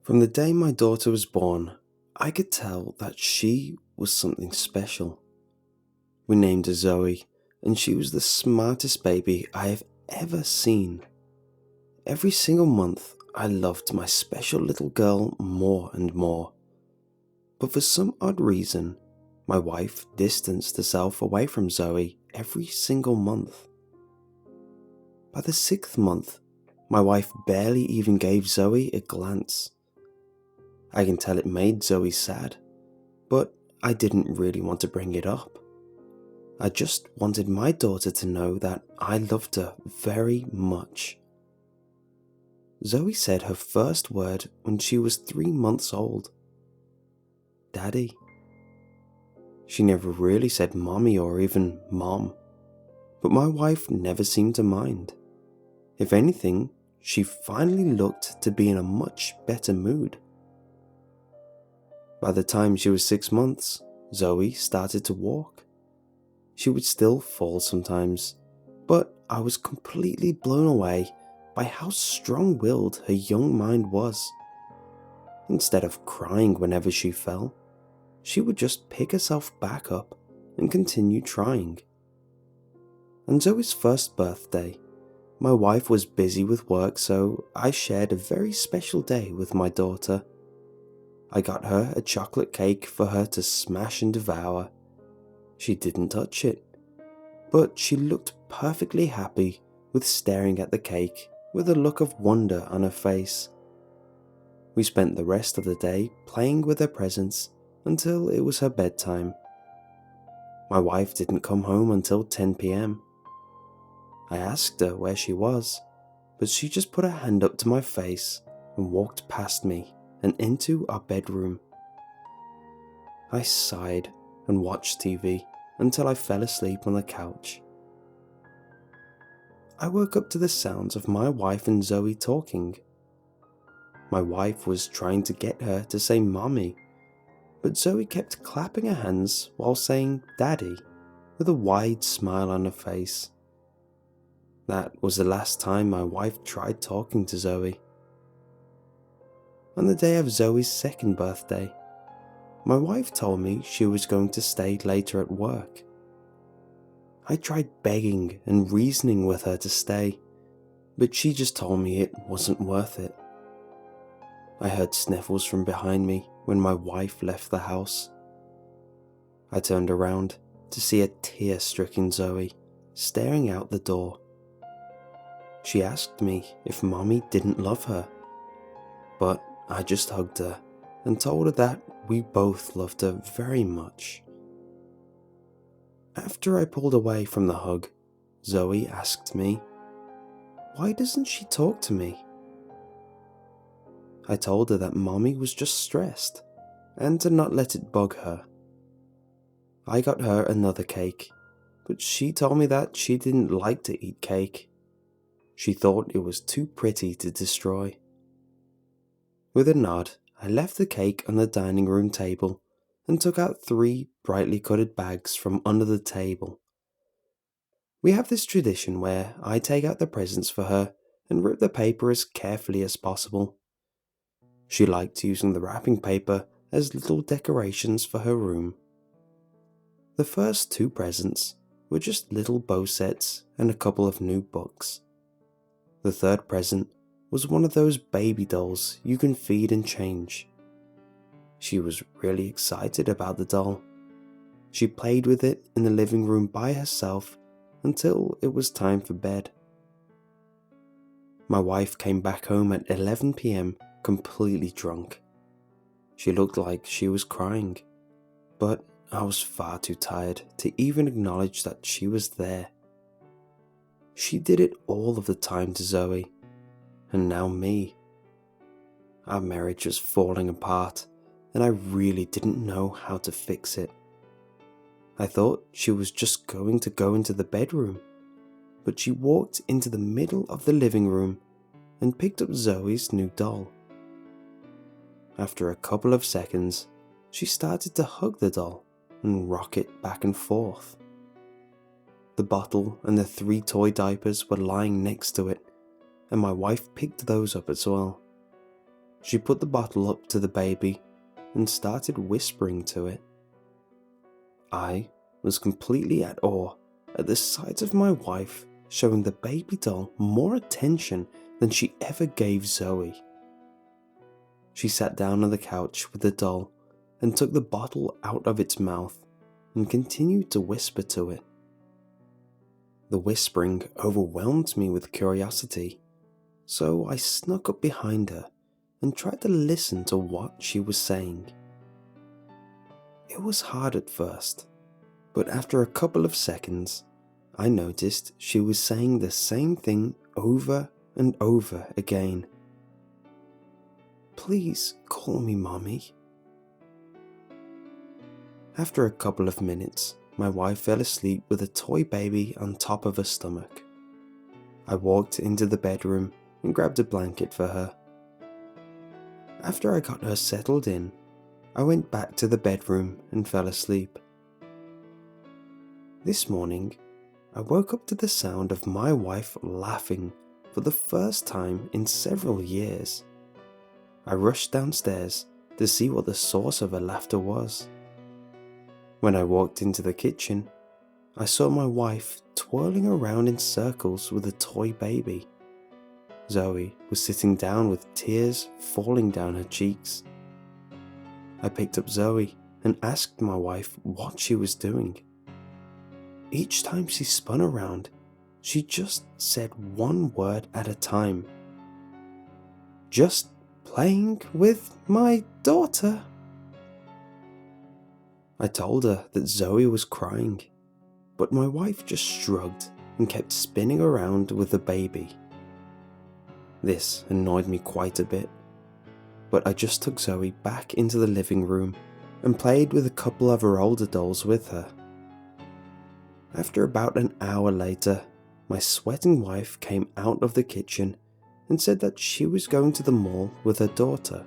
From the day my daughter was born, I could tell that she was something special. We named her Zoe, and she was the smartest baby I have ever seen. Every single month, I loved my special little girl more and more. But for some odd reason, my wife distanced herself away from Zoe every single month. By the 6th month, my wife barely even gave Zoe a glance. I can tell it made Zoe sad, but I didn't really want to bring it up. I just wanted my daughter to know that I loved her very much. Zoe said her first word when she was 3 months old. Daddy. She never really said mommy or even mom, but my wife never seemed to mind. If anything, she finally looked to be in a much better mood. By the time she was 6 months, Zoe started to walk. She would still fall sometimes, but I was completely blown away by how strong-willed her young mind was. Instead of crying whenever she fell, she would just pick herself back up and continue trying. On Zoe's first birthday, my wife was busy with work, so I shared a very special day with my daughter. I got her a chocolate cake for her to smash and devour. She didn't touch it, but she looked perfectly happy with staring at the cake with a look of wonder on her face. We spent the rest of the day playing with her presents until it was her bedtime. My wife didn't come home until 10 p.m. I asked her where she was, but she just put her hand up to my face and walked past me and into our bedroom. I sighed and watched TV until I fell asleep on the couch. I woke up to the sounds of my wife and Zoe talking. My wife was trying to get her to say mommy, but Zoe kept clapping her hands while saying daddy with a wide smile on her face. That was the last time my wife tried talking to Zoe. On the day of Zoe's 2nd birthday, my wife told me she was going to stay later at work. I tried begging and reasoning with her to stay, but she just told me it wasn't worth it. I heard sniffles from behind me when my wife left the house. I turned around to see a tear-stricken Zoe staring out the door. She asked me if mommy didn't love her, but I just hugged her and told her that we both loved her very much. After I pulled away from the hug, Zoe asked me, "Why doesn't she talk to me?" I told her that mommy was just stressed and to not let it bug her. I got her another cake, but she told me that she didn't like to eat cake. She thought it was too pretty to destroy. With a nod, I left the cake on the dining room table and took out 3 brightly colored bags from under the table. We have this tradition where I take out the presents for her and rip the paper as carefully as possible. She liked using the wrapping paper as little decorations for her room. The first 2 presents were just little bow sets and a couple of new books. The 3rd present was one of those baby dolls you can feed and change. She was really excited about the doll. She played with it in the living room by herself until it was time for bed. My wife came back home at 11 p.m. completely drunk. She looked like she was crying, but I was far too tired to even acknowledge that she was there. She did it all of the time to Zoe, and now me. Our marriage was falling apart, and I really didn't know how to fix it. I thought she was just going to go into the bedroom, but she walked into the middle of the living room and picked up Zoe's new doll. After a couple of seconds, she started to hug the doll and rock it back and forth. The bottle and the 3 toy diapers were lying next to it, and my wife picked those up as well. She put the bottle up to the baby and started whispering to it. I was completely at awe at the sight of my wife showing the baby doll more attention than she ever gave Zoe. She sat down on the couch with the doll and took the bottle out of its mouth and continued to whisper to it. The whispering overwhelmed me with curiosity, so I snuck up behind her and tried to listen to what she was saying. It was hard at first, but after a couple of seconds, I noticed she was saying the same thing over and over again. Please call me Mommy. After a couple of minutes, my wife fell asleep with a toy baby on top of her stomach. I walked into the bedroom and grabbed a blanket for her. After I got her settled in, I went back to the bedroom and fell asleep. This morning, I woke up to the sound of my wife laughing for the first time in several years. I rushed downstairs to see what the source of her laughter was. When I walked into the kitchen, I saw my wife twirling around in circles with a toy baby. Zoe was sitting down with tears falling down her cheeks. I picked up Zoe and asked my wife what she was doing. Each time she spun around, she just said one word at a time. Just playing with my daughter. I told her that Zoe was crying, but my wife just shrugged and kept spinning around with the baby. This annoyed me quite a bit, but I just took Zoe back into the living room and played with a couple of her older dolls with her. After about an hour later, my sweating wife came out of the kitchen and said that she was going to the mall with her daughter.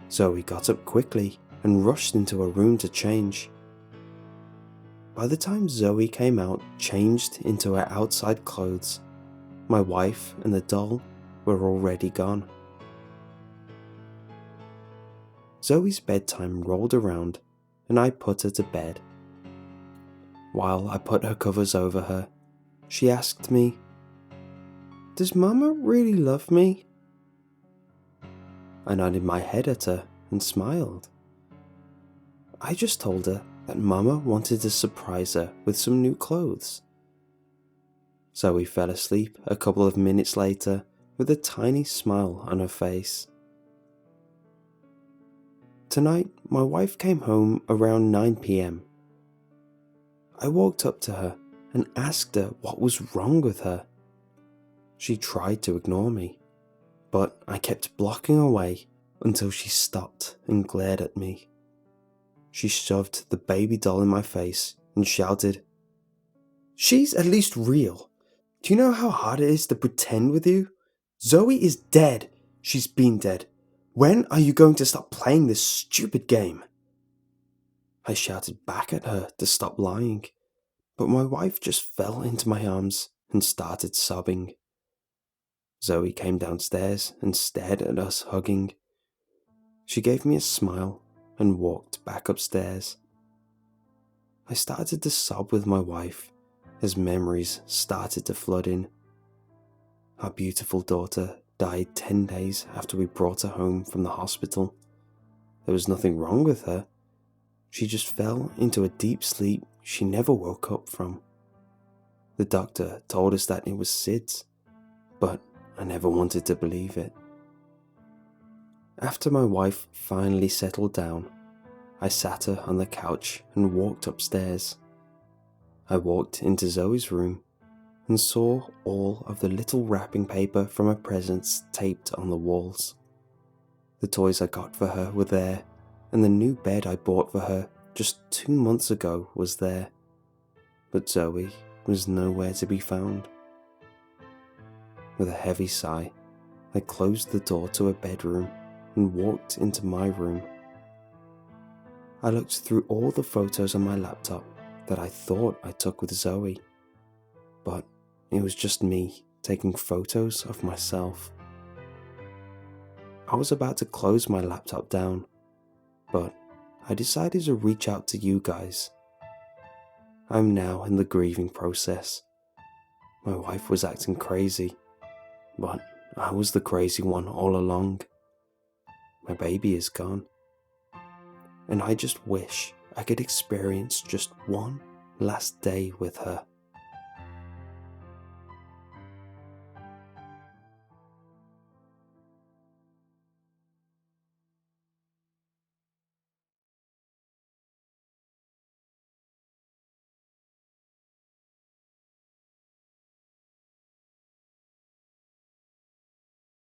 Zoe got up quickly and rushed into her room to change. By the time Zoe came out changed into her outside clothes, my wife and the doll were already gone. Zoe's bedtime rolled around and I put her to bed. While I put her covers over her, she asked me, "Does Mama really love me?" I nodded my head at her and smiled. I just told her that Mama wanted to surprise her with some new clothes. Zoe fell asleep a couple of minutes later with a tiny smile on her face. Tonight, my wife came home around 9 p.m. I walked up to her and asked her what was wrong with her. She tried to ignore me, but I kept blocking away until she stopped and glared at me. She shoved the baby doll in my face and shouted, "She's at least real. Do you know how hard it is to pretend with you? Zoe is dead. She's been dead. When are you going to stop playing this stupid game?" I shouted back at her to stop lying, but my wife just fell into my arms and started sobbing. Zoe came downstairs and stared at us hugging. She gave me a smile and walked back upstairs. I started to sob with my wife as memories started to flood in. Our beautiful daughter died 10 days after we brought her home from the hospital. There was nothing wrong with her. She just fell into a deep sleep she never woke up from. The doctor told us that it was SIDS, but I never wanted to believe it. After my wife finally settled down, I sat her on the couch and walked upstairs. I walked into Zoe's room and saw all of the little wrapping paper from her presents taped on the walls. The toys I got for her were there, and the new bed I bought for her just 2 months ago was there. But Zoe was nowhere to be found. With a heavy sigh, I closed the door to her bedroom and walked into my room. I looked through all the photos on my laptop that I thought I took with Zoe, but it was just me taking photos of myself. I was about to close my laptop down, but I decided to reach out to you guys. I'm now in the grieving process. My wife was acting crazy, but I was the crazy one all along. My baby is gone, and I just wish I could experience just one last day with her.